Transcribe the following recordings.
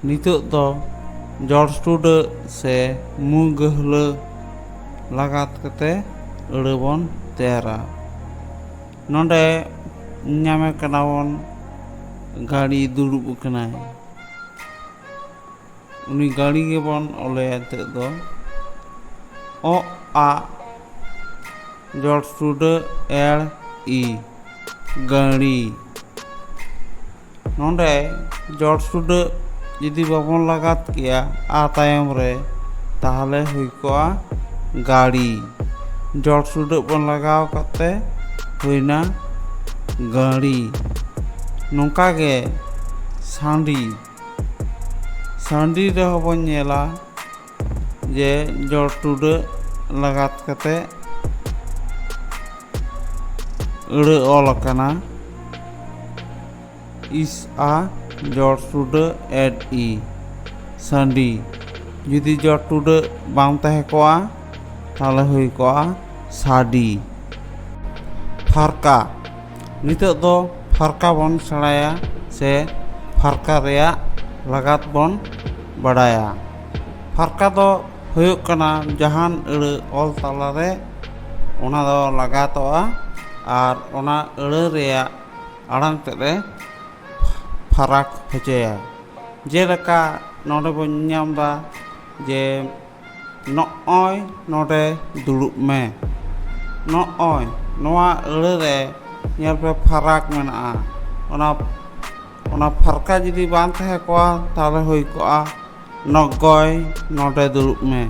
नितोग दो जड़ टुडा से मु गहला लगात कते अड़ा बन तैयारा नोंडे ᱧᱟᱢᱮ ᱠᱟᱱᱟ ᱵᱚᱱ गाड़ी दुड़ुब कनाय उनी गाड़ी के बन ओलेया नितोग दो अ आ जड़ टुडा एड़ ई गाड़ी नोंडे जड़ टुडा जुदी बाबन लगात किया आ तायम रे ताहले हुई कोआ गाड़ी जड़ टुडा बन लगाव कते हुईना गाड़ी नौका के सांडी सांडी रे हबन नेला जे जड़ टुडा लगात कते अड़ा ऑल कना इस आ जड़ टुडा एड ई सांडी जुदी जड़ टुडा बांग तहे कोआ ताहले हुई कोआ साडी फारका नितोग दो फारका बन सेड़ाया से फारका रेया लगात बन बड़ाया फारका दो हुयुग कना जहान अड़ा ऑल तालारे ओना दो लगातोआ आर ओना अड़ा रेया आड़ांग तेरे फाराक होचेया जेलेका नोडे बन ᱧᱟᱢदा जे नॉय नोडे दुड़ुब में नॉय नोआ अड़ा रे ᱧᱮᱞ पे फाराक मेनाआ ओना फारका जुदी बांग तहे कोआ ताहले हुई कोआ नगय नोडे दुड़ुब में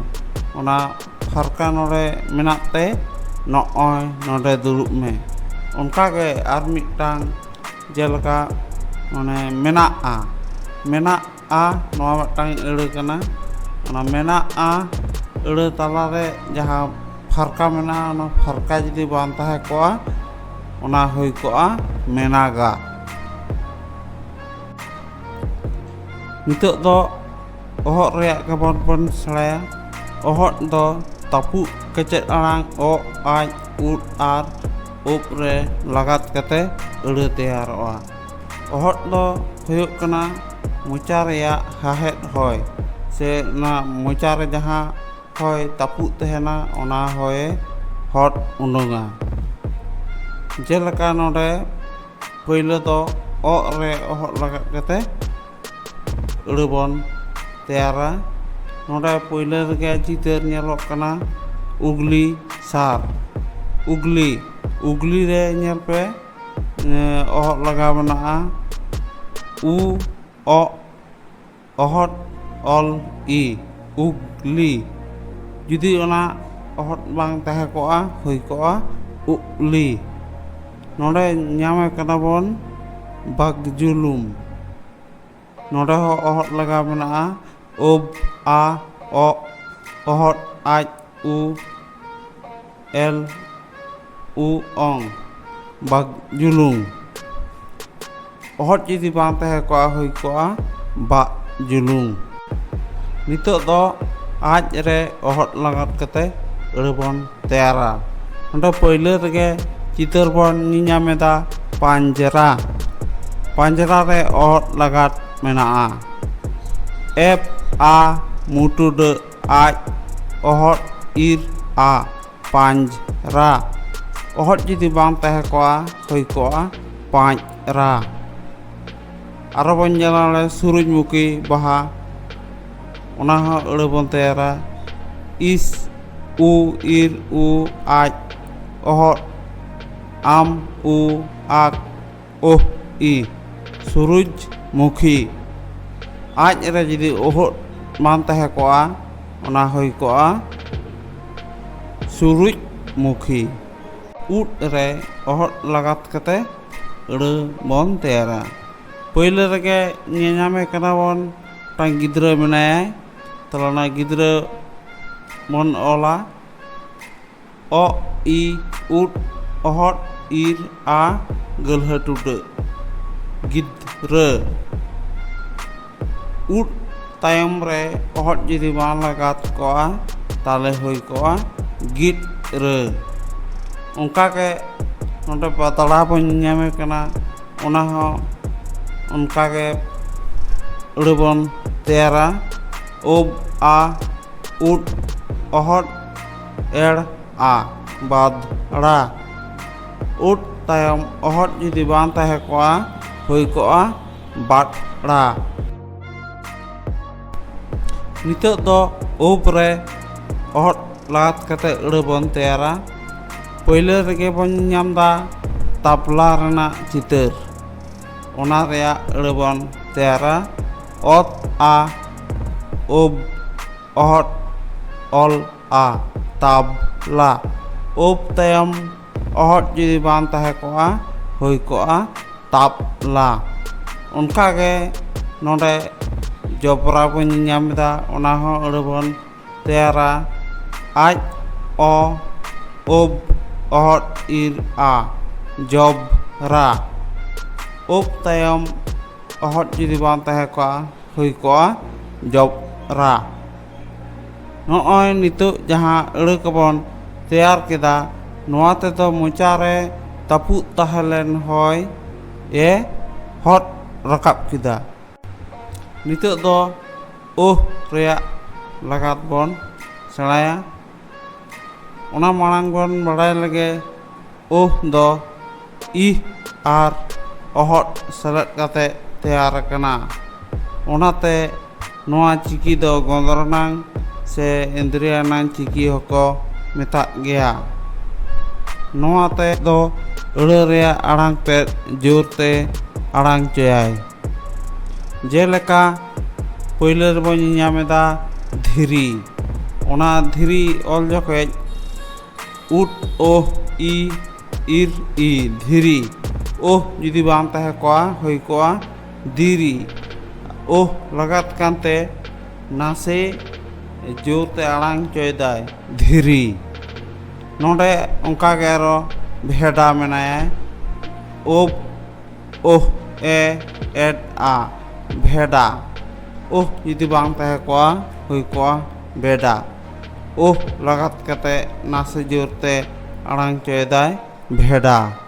ओना फारका नोडे मेनात ते नॉय नोडे दुड़ुब में उनका के आर मिटांग जेलका माने मेनाआ नोआ मिटांग अड़ा कना ओना मेनाआ अड़ा तालारे जहां फारका मेना ओना फारका जुदी बांग तहे कोआ ओना हुई कोआ मेनागा नितोग दो ओहट रेयाग के बन सेड़ाया ओहट दो तापु केचेद आड़ांग ओ आज उड आर उप रे लगात कते अड़ा तैयारोआ ओहट दो हुयुग कना मोचा रेयाग हाहेद होय से ना मोचा रे जहां होय तापु तहेना ओना होय हट उडुंगा जेलका नोडे पहले तो ओ रे ओहट लगात कते अड़ा बन तैयारा नोडे पहले रेगे चितर नेलोग कना उगली सार उगली रे नेल पे ओहट लगा बनाआ उ ओ ओहट ऑल ई उगली जुदी ओना ओहट बांग तहे कोआ हुई कोआ उगली नोडे ᱧᱟᱢᱮ ᱠᱟᱱᱟ ᱵᱚᱱ बागजुलुम नोडे हो ओहट लगा मेनाआ ओब आ ओ ओहट आज उ एल उ ओंग बागजुलुम ओहट जुदी बांग तहे कोआ हुई कोआ बागजुलुम नितोग दो आज रे ओहट लगात कते अड़ा बन तैयारा नोडे पहले रेगे चितर बन ᱧᱟᱢᱮᱫᱟ पांजरा रे ओहट लगात मेनाआ एफ आ मुटुडा आज ओहट इर आ पांजरा ओहट जुदी बांग तहे कोआ हुई कोआ पांजरा आरो बन ᱧᱮᱞᱟले सूरजमुखी बाहा ओना हो अड़ा बन तैयारा इस उ इर उ आज ओहट आम उ आक ओह ई सूरजमुखी आज रे जुदी ओहट मान तहे कोआ ओना हुई कोआ सूरजमुखी उड रे ओहट लगात कते अड़ा बन तैयारा पहले रेगे ᱧᱮᱧᱟᱢᱮ कना बन टांग गिद्रा मेनाया तलाना गिद्रा बन ओला ओ ई उड ओहट इर आ गलहा टुडा गिद्रा उड तायम रे ओहट जुदी बांग लगात कोआ ताले हुई कोआ गिद्रा उनका के नोडे पातड़ा बन ᱧᱟᱢᱮ कना ओना हो उनका के अड़ा बन ᱛᱮᱭᱟᱨᱟ ᱩᱵ ᱟ ᱩᱫ ᱚᱦᱚᱫ ᱮᱲ ᱟ ᱵᱟᱫᱲᱟ ᱩᱫ ᱛᱟᱭᱚᱢ ᱚᱦᱚᱫ ᱡᱩᱫᱤ ᱵᱟᱝ ᱛᱟᱦᱮᱸ ᱠᱚᱜᱼᱟ ᱦᱩᱭ ᱠᱚᱜᱼᱟ ᱵᱟᱫᱲᱟ᱾ ᱱᱤᱛᱚᱜ ᱫᱚ ᱩᱵ ᱨᱮ ọᱦᱚᱫ ᱞᱟᱜᱟᱛ ᱠᱟᱛᱮ ᱟᱹᱲᱟᱹ ᱵᱚᱱ ᱛᱮᱭᱟᱨᱟ᱾ ᱯᱳᱭᱞᱳ ᱨᱮᱜᱮ ᱵᱚᱱ ᱧᱟᱢ ᱫᱟ ᱛᱟᱯᱞᱟ ᱨᱮᱱᱟᱜ ᱪᱤᱛᱟᱹᱨ, ᱚᱱᱟ ᱨᱮᱭᱟᱜ ᱟᱹᱲᱟᱹ ᱵᱚᱱ ᱛᱮᱭᱟᱨᱟ ᱚᱛ ᱟ ᱩᱵ ọᱦᱚᱫ ᱚᱞ ᱟ ᱛᱟᱵᱞᱟ ᱩᱵ ᱛᱟᱭᱚᱢ ọᱦᱚᱫ ᱡᱩᱫᱤ ᱵᱟᱝ ᱛᱟᱦᱮᱸ ᱠᱚᱜᱼᱟ ᱦᱩᱭ ᱠᱚᱜᱼᱟ ᱛᱟᱯᱞᱟ᱾ ᱚᱱᱠᱟᱜᱮ ᱱᱚᱰᱮ ᱡᱚᱵᱨᱟ ᱵᱚᱱ ᱧᱟᱢ ᱮᱫᱟ, ᱚᱱᱟ ᱦᱚᱸ ᱟᱹᱲᱟᱹ ᱵᱚᱱ ᱛᱮᱭᱟᱨᱟ ᱟᱡ ᱚ ᱩᱵ ọᱦᱚᱫ ᱤᱨ ᱟ ᱡᱚᱵᱨᱟ ᱩᱵ ᱛᱟᱭᱚᱢ ọᱦᱚᱫ ᱡᱩᱫᱤ ᱵᱟᱝ ᱛᱟᱦᱮᱸ ᱠᱚᱜᱼᱟ ᱦᱩᱭ ᱠᱚᱜᱼᱟ ᱡᱚᱵᱨᱟ᱾ ᱱᱚᱜᱼᱚᱭ ᱱᱤᱛᱚᱜ ᱡᱟᱦᱟᱸ ᱟᱹᱲᱟᱹ ᱠᱚᱵᱚᱱ ᱛᱮᱭᱟᱨ ᱠᱮᱫᱟ, ᱱᱚᱣᱟ ᱛᱮᱫᱚ ᱢᱚᱪᱟᱨᱮ ᱛᱟᱹᱯᱩᱜ ᱛᱟᱦᱮᱸ ᱞᱮᱱ ᱦᱚᱭ ᱦᱚᱫ ᱨᱟᱠᱟᱵ ᱠᱮᱫᱟ᱾ ᱱᱤᱛᱚᱜ ᱫᱚ ᱨᱮᱭᱟᱜ ᱞᱟᱜᱟᱛ ᱵᱚᱱ ᱥᱮᱬᱟᱭᱟ᱾ ᱚᱱᱟ ᱢᱟᱲᱟᱝ ᱵᱚᱱ ᱵᱟᱲᱟᱭ ᱞᱮᱜᱮ ᱫᱚ ᱤ ᱟᱨ ọᱦᱚᱫ ᱥᱮᱞᱮᱫ ᱠᱟᱛᱮ ᱛᱮᱭᱟᱨ ᱟᱠᱟᱱᱟ᱾ ᱚᱱᱟᱛᱮ ᱱᱚᱣᱟ ᱪᱤᱠᱤ ᱫᱚ ᱜᱚᱸᱫᱨᱚᱱᱟᱝ ᱥᱮ ᱮᱸᱫᱽᱨᱮᱭᱟᱱᱟᱝ ᱪᱤᱠᱤ ᱦᱚᱸᱠᱚ ᱢᱮᱛᱟᱜ ᱜᱮᱭᱟ᱾ ᱱᱚᱣᱟ ᱛᱮ ᱫᱚ ᱟᱹᱲᱟᱹ ᱨᱮᱭᱟᱜ ᱟᱲᱟᱝ ᱛᱮᱫ ᱡᱳᱨᱛᱮ ᱟᱲᱟᱝ ᱪᱚᱭᱟᱭ᱾ ᱡᱮᱞᱮᱠᱟ ᱯᱳᱭᱞᱳ ᱨᱮᱵᱚᱱ ᱧᱮᱧᱟᱢ ᱮᱫᱟ ᱫᱷᱤᱨᱤ, ᱚᱱᱟ ᱫᱷᱤᱨᱤ ᱚᱞ ᱡᱚᱠᱷᱮᱡ ᱩᱫ ᱤ ᱤᱨ ᱤ ᱫᱷᱤᱨᱤ ᱡᱩᱫᱤ ᱵᱟᱝ ᱛᱟᱦᱮᱸ ᱠᱚᱜᱼᱟ ᱦᱩᱭ ᱠᱚᱜᱼᱟ ᱫᱤᱨᱤ᱾ ᱞᱟᱜᱟᱛ ᱠᱟᱱᱛᱮ ᱱᱟᱥᱮ ᱡᱳᱨᱛᱮ ᱟᱲᱟᱝ ᱪᱚᱭᱫᱟᱭ ᱫᱷᱤᱨᱤ᱾ ᱱᱚᱰᱮ ᱚᱱᱠᱟᱜᱮ ᱟᱨᱚ ᱵᱷᱮᱰᱟ ᱢᱮᱱᱟᱭᱟ ᱩᱵ ᱮᱰ ᱟ ᱵᱷᱮᱰᱟ ᱡᱩᱫᱤ ᱵᱟᱝ ᱛᱟᱦᱮᱸ ᱠᱚᱜᱼᱟ ᱦᱩᱭ ᱠᱚᱜᱼᱟ ᱵᱮᱰᱟ᱾ ᱞᱟᱜᱟᱛ ᱠᱟᱛᱮ ᱱᱟᱥᱮ ᱡᱳᱨᱛᱮ ᱟᱲᱟᱝ ᱪᱚᱭᱫᱟᱭ ᱵᱷᱮᱰᱟ᱾